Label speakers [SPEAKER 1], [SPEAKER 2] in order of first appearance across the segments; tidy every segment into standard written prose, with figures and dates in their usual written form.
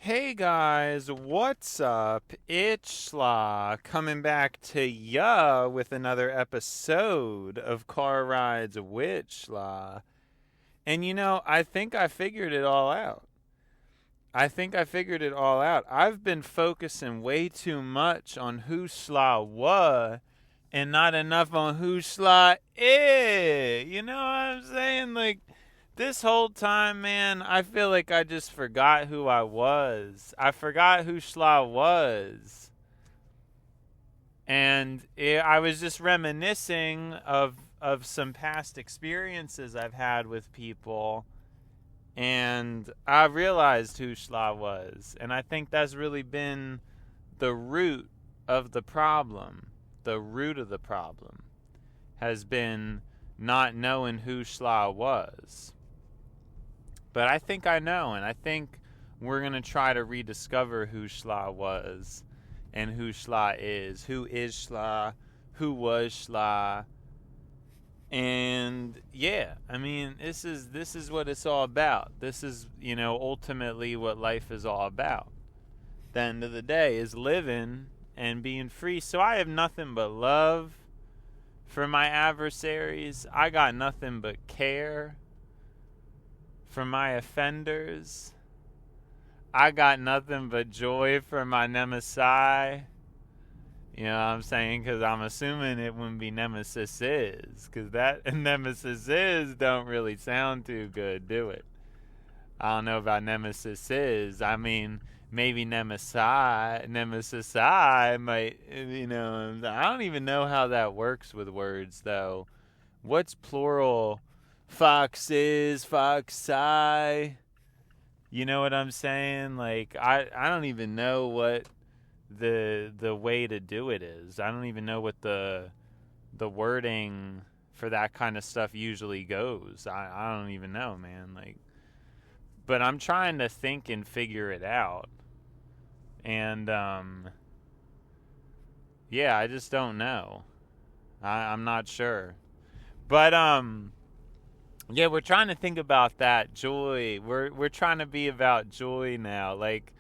[SPEAKER 1] Hey guys, what's up? It's SCHLA coming back to ya with another episode of Car Rides with SCHLA. And I think I figured it all out. I've been focusing way too much on who SCHLA was and not enough on who SCHLA is. You know what I'm saying? Like, this whole time, man, I feel like I just forgot who I was. I forgot who SCHLA was. And I was just reminiscing of some past experiences I've had with people. And I realized who SCHLA was. And I think that's really been the root of the problem. The root of the problem has been not knowing who SCHLA was. But I think I know, and I think we're going to try to rediscover who SCHLA was and who SCHLA is. Who is SCHLA? Who was SCHLA? And yeah, I mean, this is what it's all about. This is, ultimately what life is all about. The end of the day is living and being free. So I have nothing but love for my adversaries. I got nothing but care for my offenders. I got nothing but joy for my nemesis. You know what I'm saying? Because I'm assuming it wouldn't be nemesis is. Because that nemesis is don't really sound too good, do it? I don't know about nemesis is. I mean, maybe nemesis might, I don't even know how that works with words, though. What's plural? Foxes, foxi. You know what I'm saying? Like, I don't even know what the way to do it is. I don't even know what the wording for that kind of stuff usually goes. I don't even know, man. Like, but I'm trying to think and figure it out. And yeah, I just don't know. I'm not sure. But yeah, we're trying to think about that joy. We're trying to be about joy now. Like,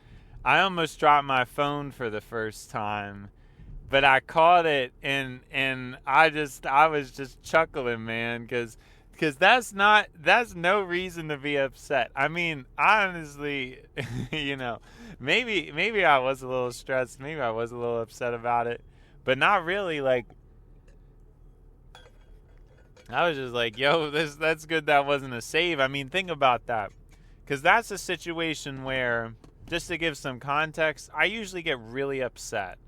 [SPEAKER 1] I almost dropped my phone for the first time, but I caught it and I was just chuckling, man, because that's no reason to be upset. I mean, honestly, maybe I was a little stressed, maybe I was a little upset about it, but not really. Like, I was just like, yo, that's good that wasn't a save. I mean, think about that. Because that's a situation where, just to give some context, I usually get really upset.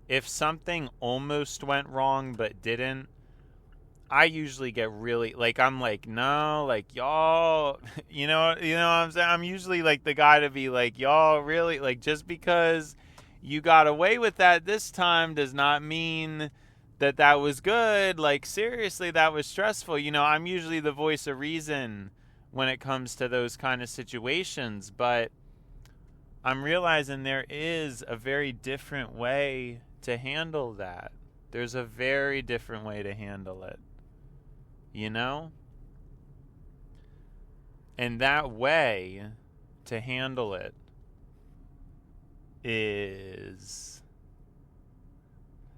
[SPEAKER 1] If something almost went wrong but didn't, I usually get really, like, I'm like, no, like, y'all, you know what I'm saying? I'm usually like the guy to be like, y'all really, like, just because you got away with that this time does not mean that was good. Like, seriously, that was stressful. I'm usually the voice of reason when it comes to those kind of situations, but I'm realizing there is a very different way to handle that. There's a very different way to handle it. And that way to handle it is...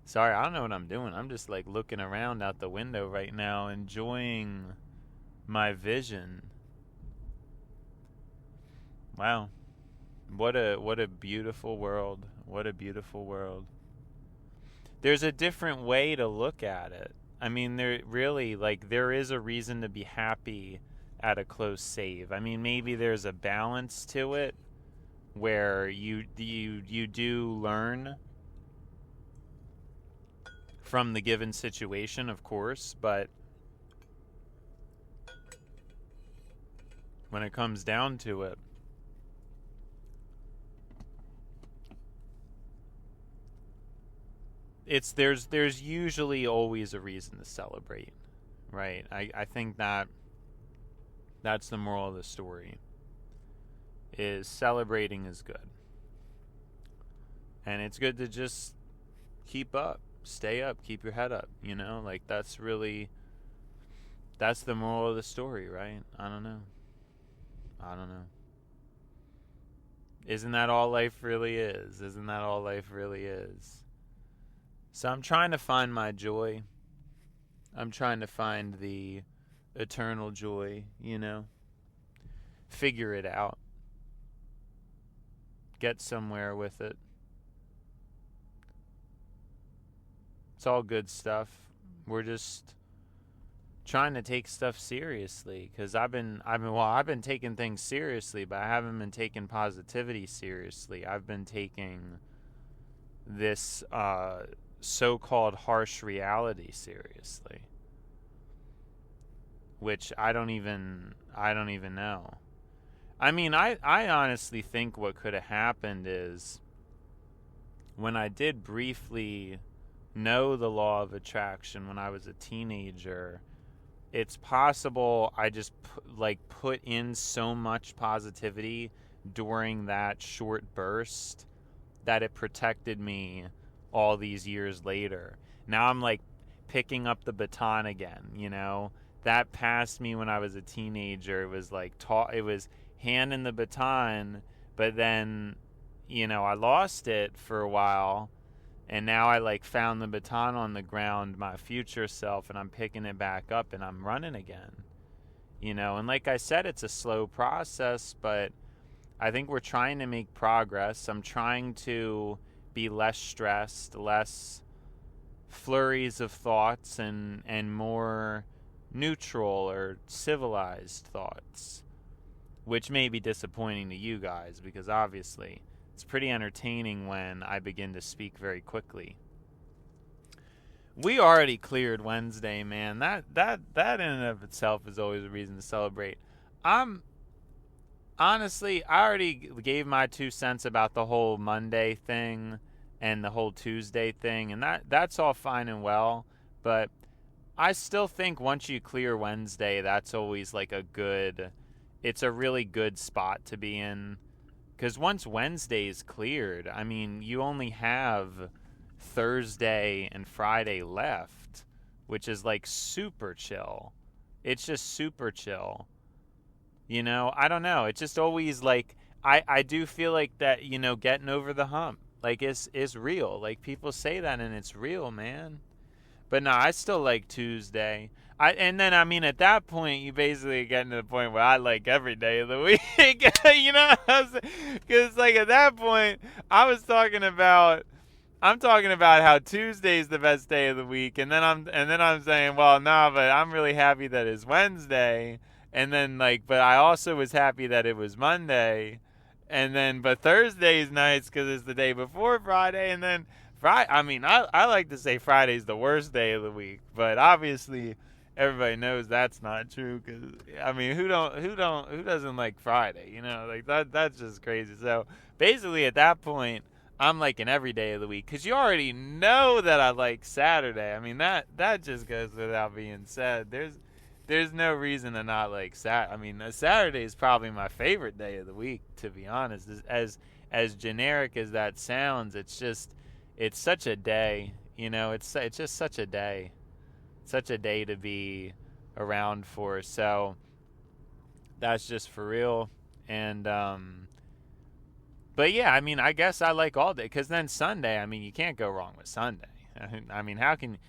[SPEAKER 1] Sorry, I don't know what I'm doing. I'm just like looking around out the window right now, enjoying my vision. Wow. What a beautiful world. What a beautiful world. There's a different way to look at it. I mean, there is a reason to be happy at a close save. I mean, maybe there's a balance to it where you do learn from the given situation, of course, but when it comes down to it, there's usually always a reason to celebrate, right? I think that's the moral of the story, is celebrating is good. And it's good to just keep up. Stay up, keep your head up, like that's the moral of the story, right? I don't know. Isn't that all life really is? Isn't that all life really is? So I'm trying to find my joy. I'm trying to find the eternal joy, Figure it out. Get somewhere with it. It's all good stuff. We're just trying to take stuff seriously, because I've been taking things seriously, but I haven't been taking positivity seriously. I've been taking this so-called harsh reality seriously, which I don't even know. I mean, I honestly think what could have happened is, when I did briefly know the law of attraction when I was a teenager, it's possible I just put in so much positivity during that short burst that it protected me all these years later. Now I'm picking up the baton again, That passed me when I was a teenager. It was it was handing the baton, but then, I lost it for a while. And now I found the baton on the ground, my future self, and I'm picking it back up and I'm running again. And like I said, it's a slow process, but I think we're trying to make progress. I'm trying to be less stressed, less flurries of thoughts, and more neutral or civilized thoughts, which may be disappointing to you guys, because obviously it's pretty entertaining when I begin to speak very quickly. We already cleared Wednesday, man. That in and of itself is always a reason to celebrate. Honestly, I already gave my 2 cents about the whole Monday thing and the whole Tuesday thing, and that's all fine and well, but I still think once you clear Wednesday, that's always it's a really good spot to be in. Because once Wednesday's cleared, I mean, you only have Thursday and Friday left, which is super chill. It's just super chill. I don't know. It's just always I do feel that, getting over the hump, is real. People say that, and it's real, man. But no, I still like Tuesday. And then at that point, you basically get to the point where I like every day of the week. Because at that point, I'm talking about how Tuesday's the best day of the week, and then I'm saying, well, no, but I'm really happy that it's Wednesday, and then but I also was happy that it was Monday, and then but Thursday's nice because it's the day before Friday, and then Friday. I mean, I like to say Friday's the worst day of the week, but obviously everybody knows that's not true, because I mean, who doesn't like Friday? That's just crazy. So basically, at that point, I'm liking every day of the week, because you already know that I like Saturday. I mean, that just goes without being said. There's no reason to not like Saturday. I mean, Saturday is probably my favorite day of the week, to be honest. As generic as that sounds, it's such a day. It's just such a day. Such a day to be around for. So that's just for real. And but yeah, I mean, I guess I like all day, because then Sunday, I mean, you can't go wrong with Sunday. I mean, how could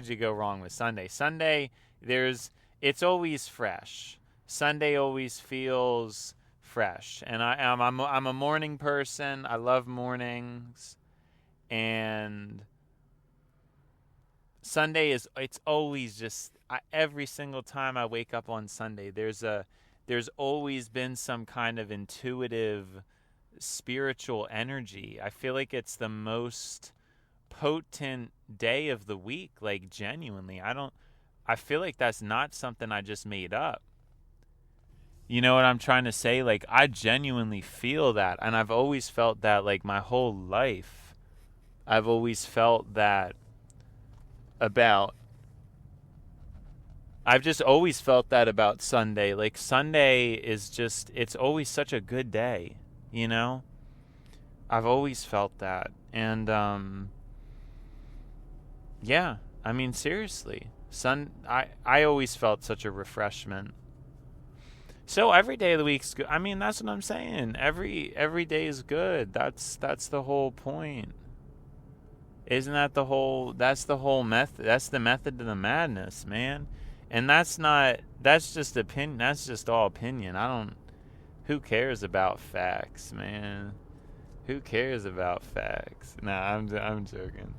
[SPEAKER 1] you go wrong with Sunday? Sunday, it's always fresh. Sunday always feels fresh, and I'm a morning person. I love mornings, and Sunday it's always just every single time I wake up on Sunday, there's always been some kind of intuitive spiritual energy. I feel like it's the most potent day of the week, genuinely. I feel like that's not something I just made up. You know what I'm trying to say? I genuinely feel that, and I've always felt that my whole life. I've always felt that I've just always felt that about Sunday. Sunday is just, it's always such a good day, I've always felt that. And yeah, I mean, seriously, I always felt such a refreshment. So every day of the week's good. I mean, that's what I'm saying. Every day is good. That's the whole point. Isn't that the whole? That's the whole method. That's the method to the madness, man. And that's not. That's just opinion. That's just all opinion. I don't. Who cares about facts, man? Who cares about facts? Nah, I'm joking.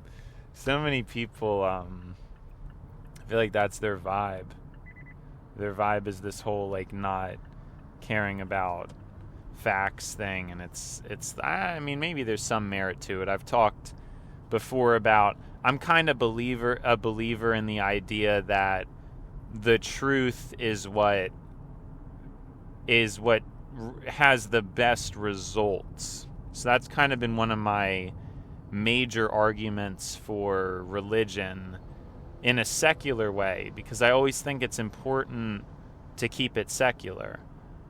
[SPEAKER 1] So many people. I feel like that's their vibe. Their vibe is this whole like not caring about facts thing, and it's. I mean, maybe there's some merit to it. I've talked before about I'm kind of a believer in the idea that the truth is what has the best results. So that's kind of been one of my major arguments for religion in a secular way, because I always think it's important to keep it secular,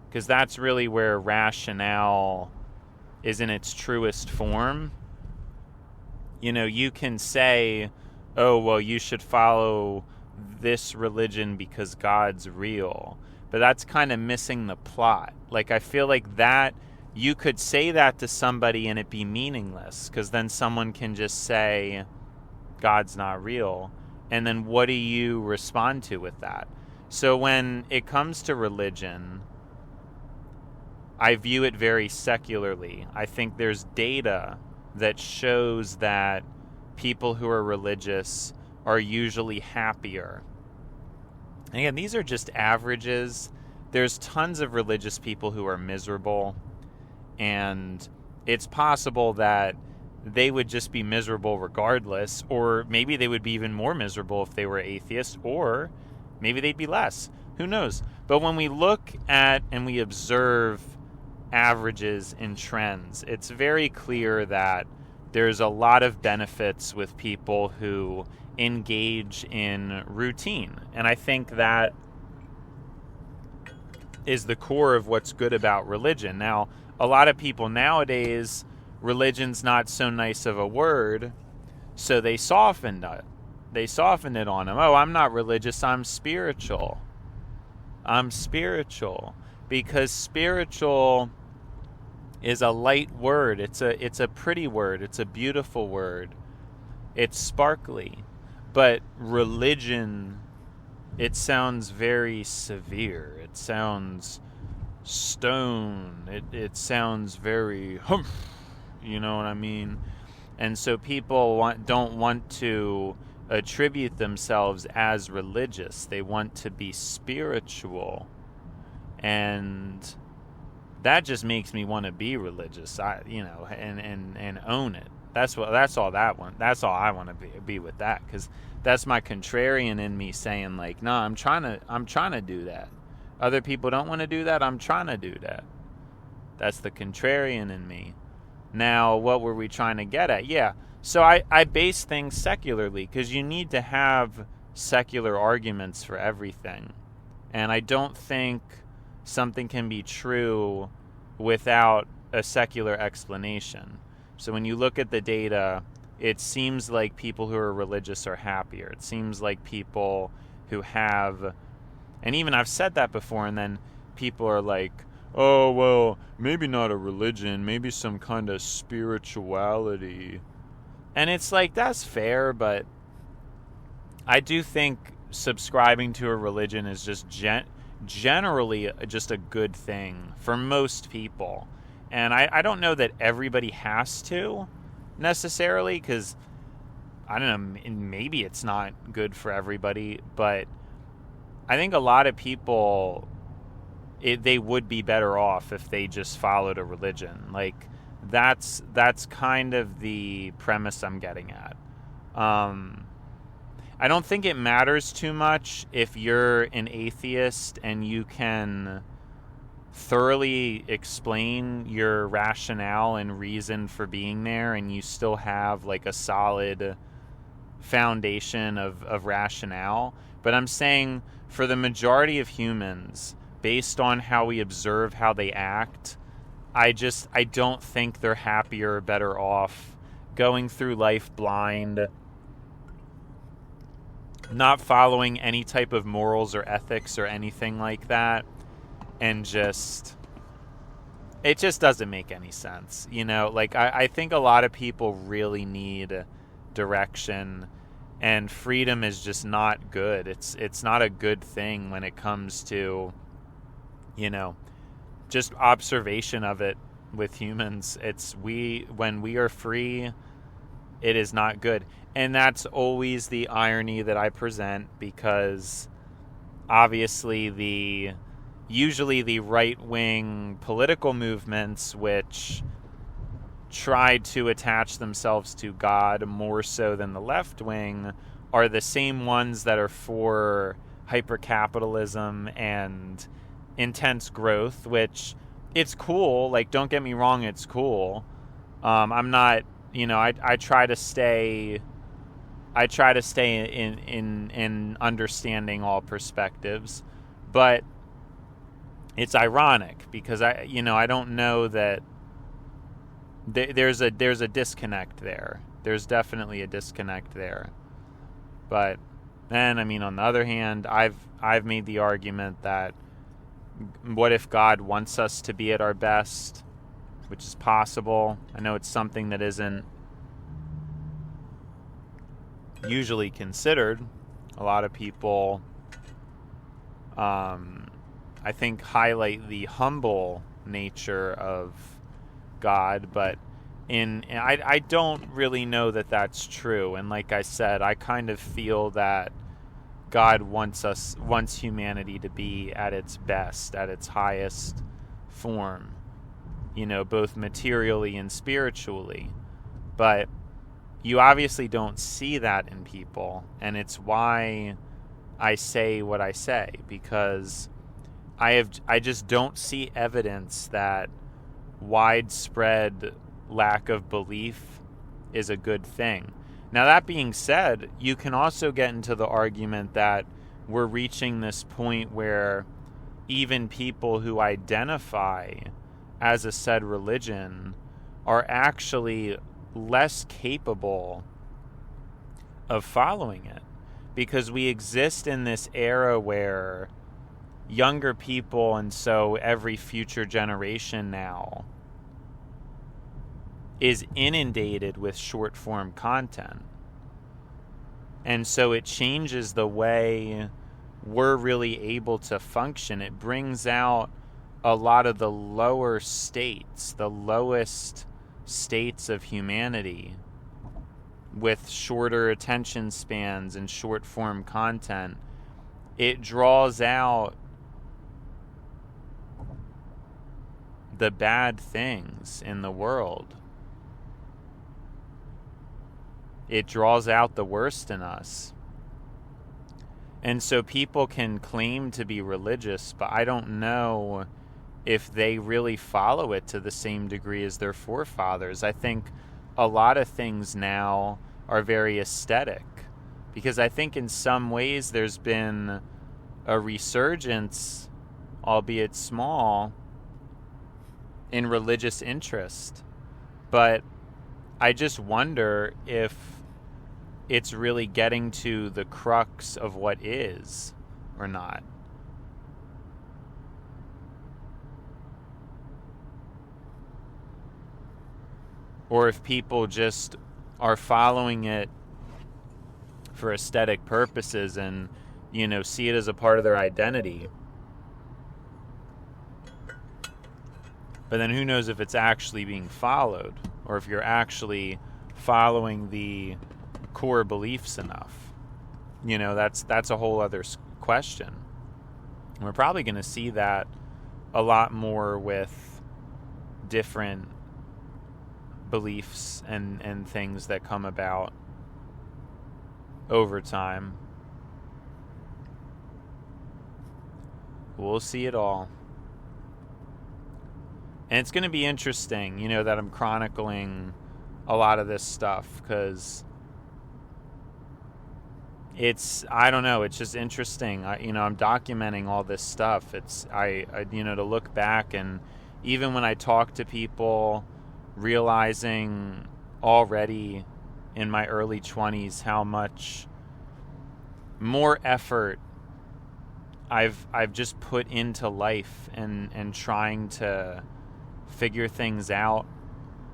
[SPEAKER 1] because that's really where rationale is in its truest form. You know, you can say, oh, well, you should follow this religion because God's real. But that's kind of missing the plot. Like, I feel like that, you could say that to somebody and it be meaningless, because then someone can just say, God's not real. And then what do you respond to with that? So when it comes to religion, I view it very secularly. I think there's data that shows that people who are religious are usually happier. And again, these are just averages. There's tons of religious people who are miserable, and it's possible that they would just be miserable regardless, or maybe they would be even more miserable if they were atheists, or maybe they'd be less. Who knows? But when we look at and we observe averages and trends, it's very clear that there's a lot of benefits with people who engage in routine. And I think that is the core of what's good about religion. Now, a lot of people nowadays, religion's not so nice of a word, so they softened it. They softened it on them. Oh, I'm not religious, I'm spiritual. I'm spiritual. Because spiritual is a light word. It's a pretty word. It's a beautiful word. It's sparkly. But religion, it sounds very severe. It sounds stone. It sounds very humph. You know what I mean? And so people don't want to attribute themselves as religious. They want to be spiritual. And that just makes me want to be religious, and own it. That's all I want to be with that, because that's my contrarian in me saying like, no, I'm trying to do that. Other people don't want to do that. I'm trying to do that. That's the contrarian in me. Now, what were we trying to get at? Yeah. So I base things secularly, because you need to have secular arguments for everything. And I don't think something can be true without a secular explanation. So when you look at the data, it seems like people who are religious are happier. It seems like people who have, and even I've said that before, and then people are like, oh, well, maybe not a religion, maybe some kind of spirituality. And it's like, that's fair, but I do think subscribing to a religion is just generally just a good thing for most people. And I don't know that everybody has to necessarily, because I don't know, maybe it's not good for everybody, but I think a lot of people, they would be better off if they just followed a religion. Like, that's kind of the premise I'm getting at. I don't think it matters too much if you're an atheist and you can thoroughly explain your rationale and reason for being there, and you still have like a solid foundation of rationale. But I'm saying for the majority of humans, based on how we observe how they act, I don't think they're happier or better off going through life blind, not following any type of morals or ethics or anything like that, and it just doesn't make any sense. Like I think a lot of people really need direction, and freedom is just not good. It's not a good thing when it comes to, just observation of it with humans. When we are free, it is not good. And that's always the irony that I present, because obviously usually the right-wing political movements, which try to attach themselves to God more so than the left wing, are the same ones that are for hypercapitalism and intense growth, which it's cool. Like, don't get me wrong, it's cool. I'm not, I try to stay in understanding all perspectives, but it's ironic because I don't know that there's a disconnect there. There's definitely a disconnect there. But then, on the other hand, I've made the argument that what if God wants us to be at our best, which is possible. I know it's something that isn't usually considered. A lot of people, I think, highlight the humble nature of God, but I don't really know that that's true. And like I said, I kind of feel that God wants humanity to be at its best, at its highest form, both materially and spiritually. But you obviously don't see that in people, and it's why I say what I say, because I just don't see evidence that widespread lack of belief is a good thing. Now, that being said, you can also get into the argument that we're reaching this point where even people who identify as a said religion are actually less capable of following it, because we exist in this era where younger people, and so every future generation now, is inundated with short form content. And so it changes the way we're really able to function. It brings out a lot of the lower states, the lowest states of humanity, with shorter attention spans and short form content. It draws out the bad things in the world. It draws out the worst in us. And so people can claim to be religious, but I don't know if they really follow it to the same degree as their forefathers. I think a lot of things now are very aesthetic, because I think in some ways there's been a resurgence, albeit small, in religious interest. But I just wonder if it's really getting to the crux of what is or not. Or if people just are following it for aesthetic purposes and, see it as a part of their identity. But then who knows if it's actually being followed, or if you're actually following the core beliefs enough. That's a whole other question. And we're probably going to see that a lot more with different beliefs and things that come about over time. We'll see it all. And it's going to be interesting, that I'm chronicling a lot of this stuff, because I don't know, it's just interesting. I'm documenting all this stuff. I to look back, and even when I talk to people, realizing already in my early 20s how much more effort I've just put into life and trying to figure things out,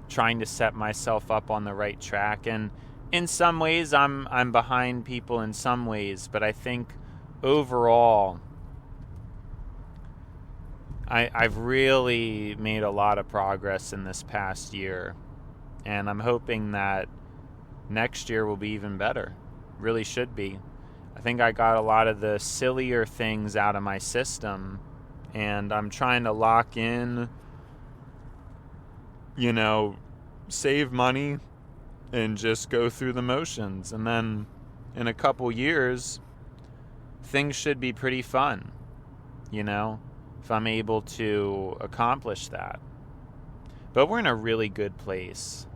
[SPEAKER 1] trying to set myself up on the right track. And in some ways I'm behind people in some ways, but I think overall I've really made a lot of progress in this past year, and I'm hoping that next year will be even better. Really should be. I think I got a lot of the sillier things out of my system, and I'm trying to lock in, save money and just go through the motions. And then in a couple years, things should be pretty fun, if I'm able to accomplish that. But we're in a really good place,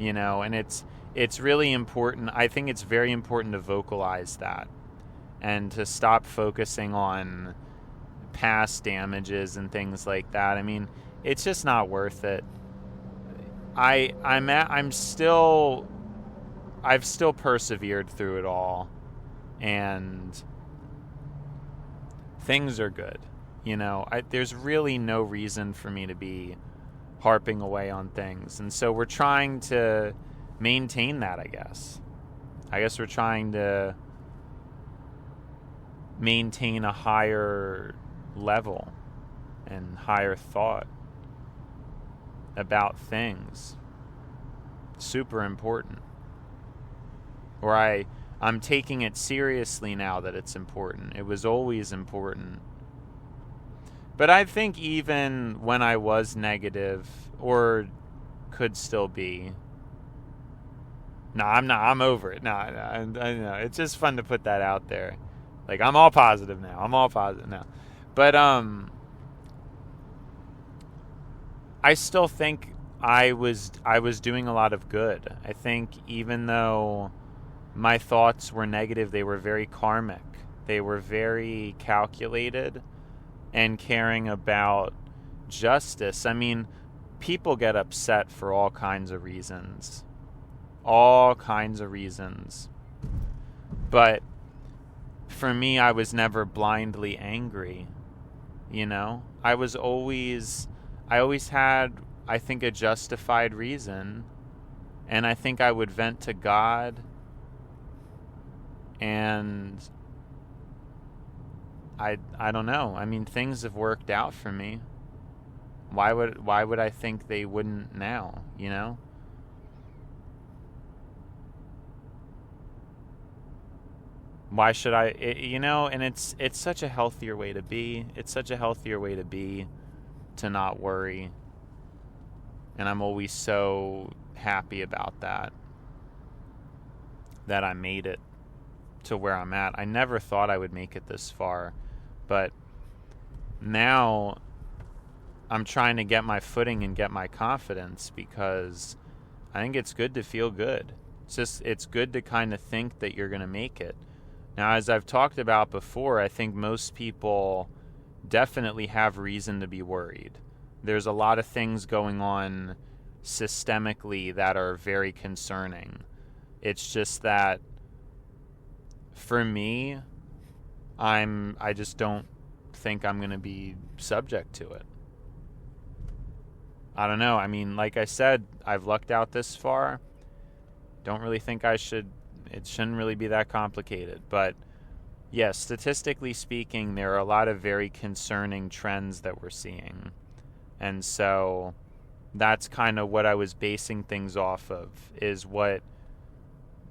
[SPEAKER 1] and it's really important. I think it's very important to vocalize that and to stop focusing on past damages and things like that. I mean, it's just not worth it. I've still persevered through it all, and things are good. There's really no reason for me to be harping away on things. And so we're trying to maintain that, I guess. We're trying to maintain a higher level and higher thought about things. Super important. Or I'm taking it seriously now that it's important. It was always important. But I think even when I was negative, or could still be, no, I'm not. I'm over it. No, I know. It's just fun to put that out there. Like, I'm all positive now. But I still think I was doing a lot of good. I think even though my thoughts were negative, they were very karmic. They were very calculated and caring about justice. I mean, people get upset for all kinds of reasons. But for me, I was never blindly angry. I always had, I think, a justified reason. And I think I would vent to God. And I don't know. I mean, things have worked out for me. Why would I think they wouldn't now, Why should I, and it's such a healthier way to be. It's such a healthier way to be, to not worry. And I'm always so happy about that I made it to where I'm at. I never thought I would make it this far, but now I'm trying to get my footing and get my confidence, because I think it's good to feel good. It's good to kind of think that you're going to make it. Now, as I've talked about before, I think most people definitely have reason to be worried. There's a lot of things going on systemically that are very concerning. It's just that for me, I just don't think I'm going to be subject to it. I don't know. I mean, like I said, I've lucked out this far. Don't really think it shouldn't really be that complicated. But yes, statistically speaking, there are a lot of very concerning trends that we're seeing. And so that's kind of what I was basing things off of, is what,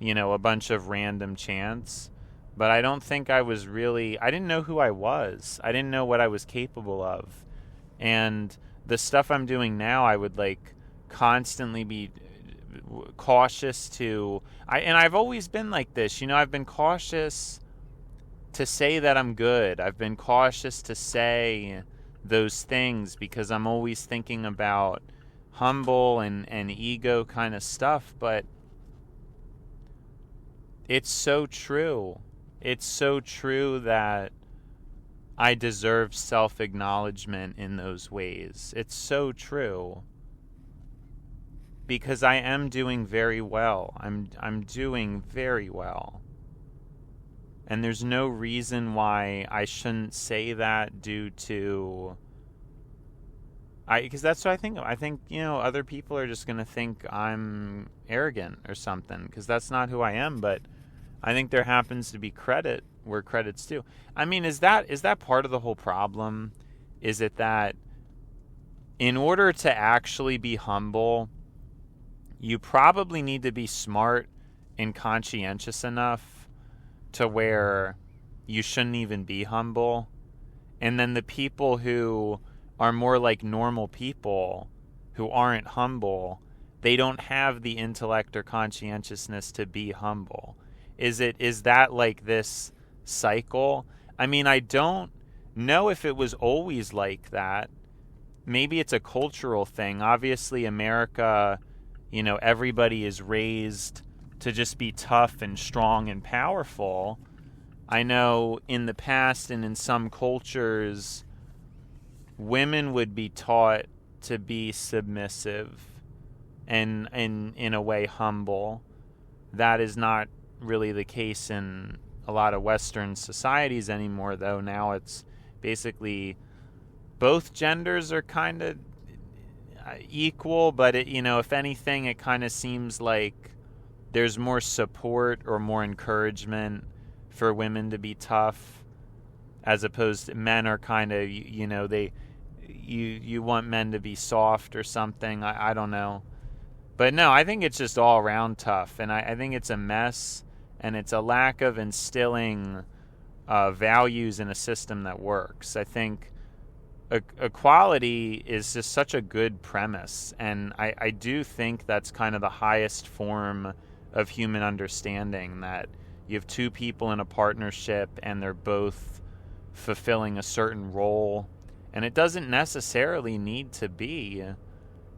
[SPEAKER 1] a bunch of random chance. But I don't think I didn't know who I was. I didn't know what I was capable of. And the stuff I'm doing now, I would constantly be cautious to, and I've always been like this, I've been cautious to say that I'm good. I've been cautious to say those things because I'm always thinking about humble and ego kind of stuff. But it's so true. It's so true that I deserve self-acknowledgement in those ways. It's so true. Because I am doing very well. I'm doing very well. And there's no reason why I shouldn't say that due to... Because that's what I think. I think, other people are just going to think I'm arrogant or something, because that's not who I am. But I think there happens to be credit where credit's due. I mean, is that part of the whole problem? Is it that in order to actually be humble, you probably need to be smart and conscientious enough to where you shouldn't even be humble? And then the people who are more like normal people who aren't humble, they don't have the intellect or conscientiousness to be humble. Is that like this cycle? I mean, I don't know if it was always like that. Maybe it's a cultural thing. Obviously, America, everybody is raised to just be tough and strong and powerful. I know in the past and in some cultures, women would be taught to be submissive and in a way humble. That is not really the case in a lot of Western societies anymore, though. Now it's basically both genders are kind of equal, but if anything, it kind of seems like there's more support or more encouragement for women to be tough, as opposed to men are kind of, you want men to be soft or something. I don't know. But no, I think it's just all around tough. And I think it's a mess, and it's a lack of instilling values in a system that works. I think equality is just such a good premise. And I do think that's kind of the highest form of human understanding, that you have two people in a partnership and they're both fulfilling a certain role. And it doesn't necessarily need to be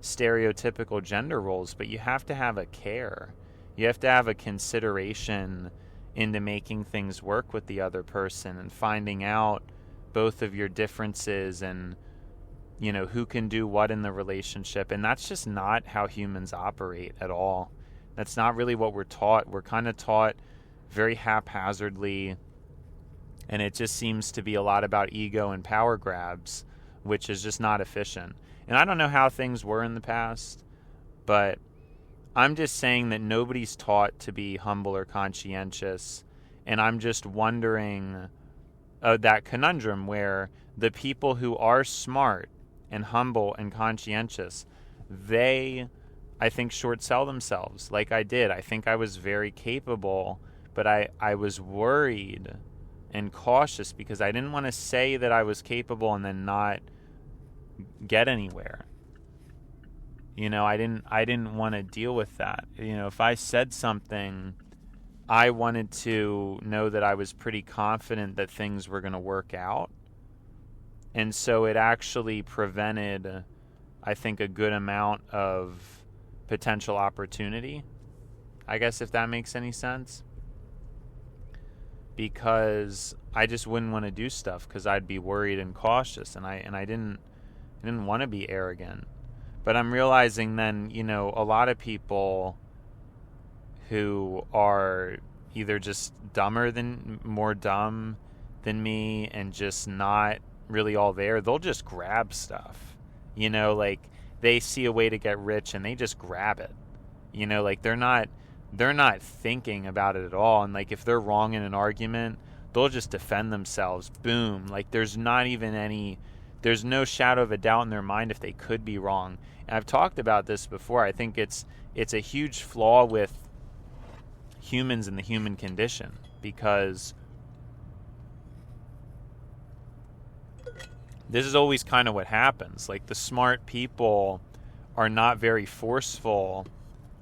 [SPEAKER 1] stereotypical gender roles, but you have to have a care. You have to have a consideration into making things work with the other person and finding out both of your differences and, who can do what in the relationship. And that's just not how humans operate at all. That's not really what we're taught. We're kind of taught very haphazardly, and it just seems to be a lot about ego and power grabs, which is just not efficient. And I don't know how things were in the past, but I'm just saying that nobody's taught to be humble or conscientious, and I'm just wondering that conundrum where the people who are smart and humble and conscientious, they, I think, short sell themselves like I did. I think I was very capable, but I was worried and cautious because I didn't want to say that I was capable and then not get anywhere. I didn't want to deal with that. If I said something, I wanted to know that I was pretty confident that things were going to work out. And so it actually prevented, I think, a good amount of potential opportunity, I guess, if that makes any sense. Because I just wouldn't want to do stuff because I'd be worried and cautious, and I didn't want to be arrogant. But I'm realizing then, a lot of people who are either just more dumb than me and just not really all there, they'll just grab stuff. Like they see a way to get rich and they just grab it. Like they're not thinking about it at all. And like if they're wrong in an argument, they'll just defend themselves. Boom. Like there's no shadow of a doubt in their mind if they could be wrong. And I've talked about this before. I think it's a huge flaw with humans and the human condition, because this is always kind of what happens. Like the smart people are not very forceful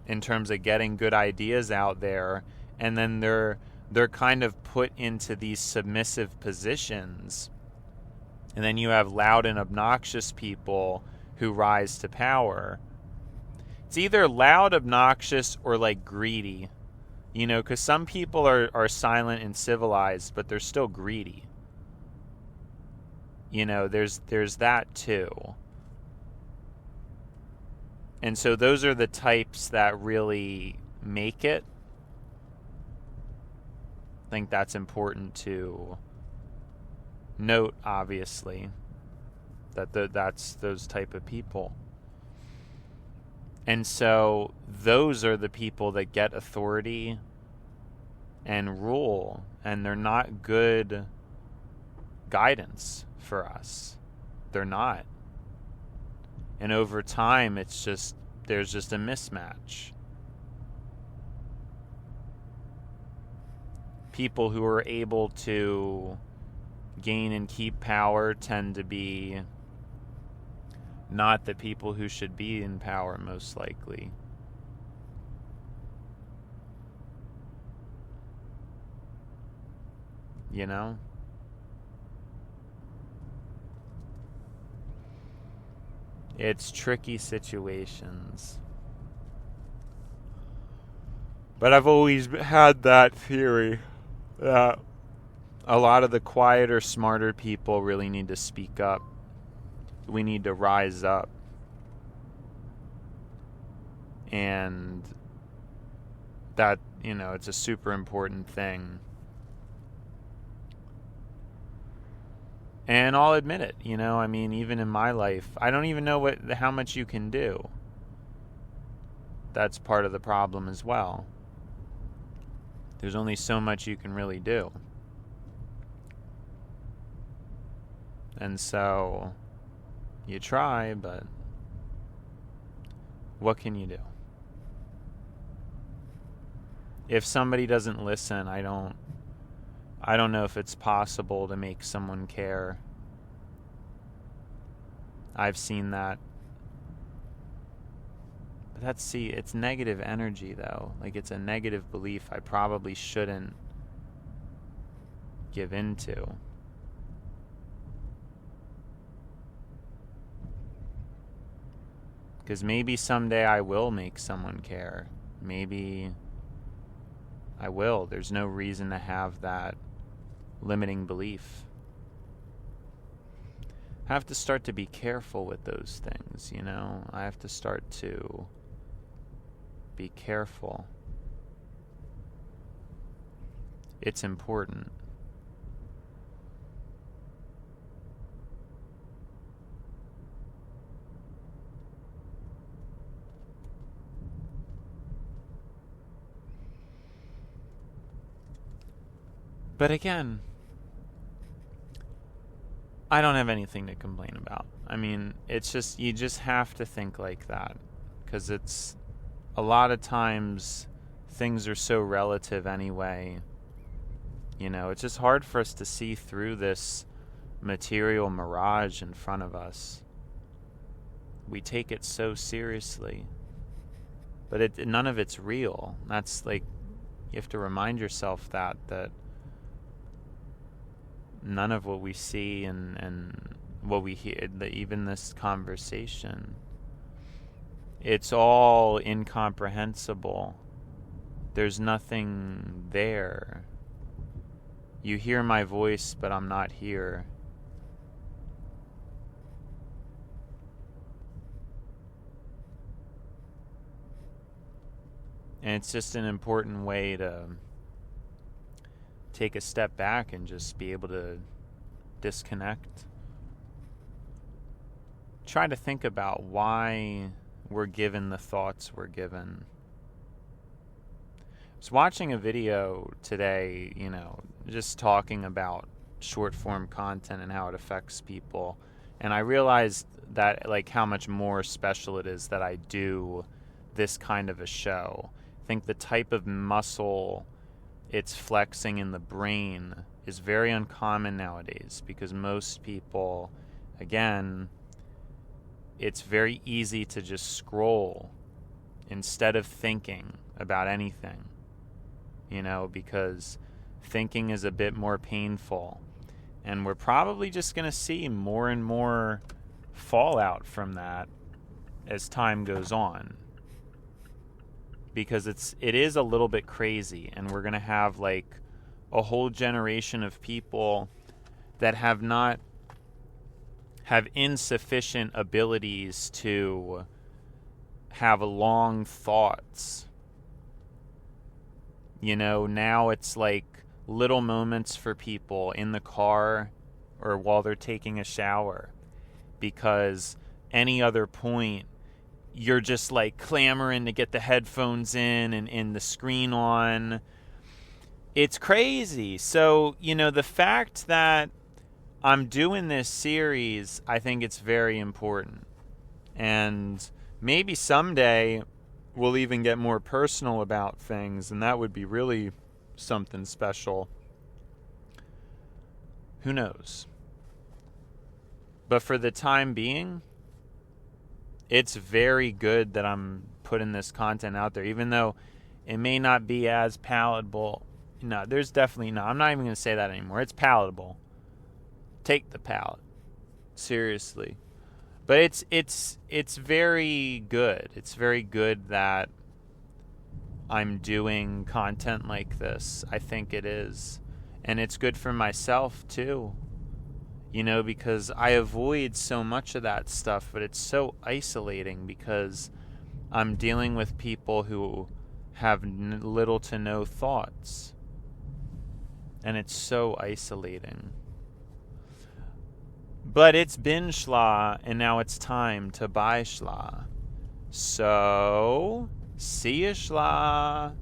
[SPEAKER 1] in terms of getting good ideas out there, and then they're kind of put into these submissive positions. And then you have loud and obnoxious people who rise to power. It's either loud, obnoxious, or like greedy. Because some people are silent and civilized, but they're still greedy. There's that too. And so those are the types that really make it. think that's important to note, obviously, that that's those type of people. And so those are the people that get authority and rule, and they're not good guidance for us. They're not. And over time, there's just a mismatch. People who are able to gain and keep power tend to be not the people who should be in power, most likely. You know? It's tricky situations. But I've always had that theory that a lot of the quieter, smarter people really need to speak up. We need to rise up. And that, it's a super important thing. And I'll admit it, even in my life, I don't even know how much you can do. That's part of the problem as well. There's only so much you can really do. And so you try, but what can you do? If somebody doesn't listen, I don't know if it's possible to make someone care. I've seen that. But it's negative energy, though. Like, it's a negative belief I probably shouldn't give into. Because maybe someday I will make someone care. Maybe I will. There's no reason to have that limiting belief. I have to start to be careful with those things, I have to start to be careful. It's important. But again, I don't have anything to complain about. I mean, it's just, you just have to think like that. Because it's, a lot of times, things are so relative anyway. It's just hard for us to see through this material mirage in front of us. We take it so seriously. But none of it's real. That's like, you have to remind yourself that none of what we see and what we hear, even this conversation, it's all incomprehensible. There's nothing there. You hear my voice, but I'm not here. And it's just an important way to take a step back and just be able to disconnect. Try to think about why we're given the thoughts we're given. I was watching a video today, just talking about short form content and how it affects people. And I realized that, how much more special it is that I do this kind of a show. I think the type of muscle it's flexing in the brain is very uncommon nowadays, because most people, again, it's very easy to just scroll instead of thinking about anything, because thinking is a bit more painful. And we're probably just going to see more and more fallout from that as time goes on. Because it is a little bit crazy, and we're going to have a whole generation of people that have insufficient abilities to have long thoughts. Now it's little moments for people in the car or while they're taking a shower, because any other point you're just like clamoring to get the headphones in and the screen on. It's crazy. So, the fact that I'm doing this series, I think it's very important. And maybe someday we'll even get more personal about things, and that would be really something special. Who knows? But for the time being, it's very good that I'm putting this content out there, even though it may not be as palatable. No, there's definitely not. I'm not even going to say that anymore. It's palatable. Take the palate. Seriously. But it's very good. It's very good that I'm doing content like this. I think it is. And it's good for myself too. Because I avoid so much of that stuff, but it's so isolating because I'm dealing with people who have little to no thoughts. And it's so isolating. But it's been SCHLA, and now it's time to buy SCHLA. So, see you, SCHLA.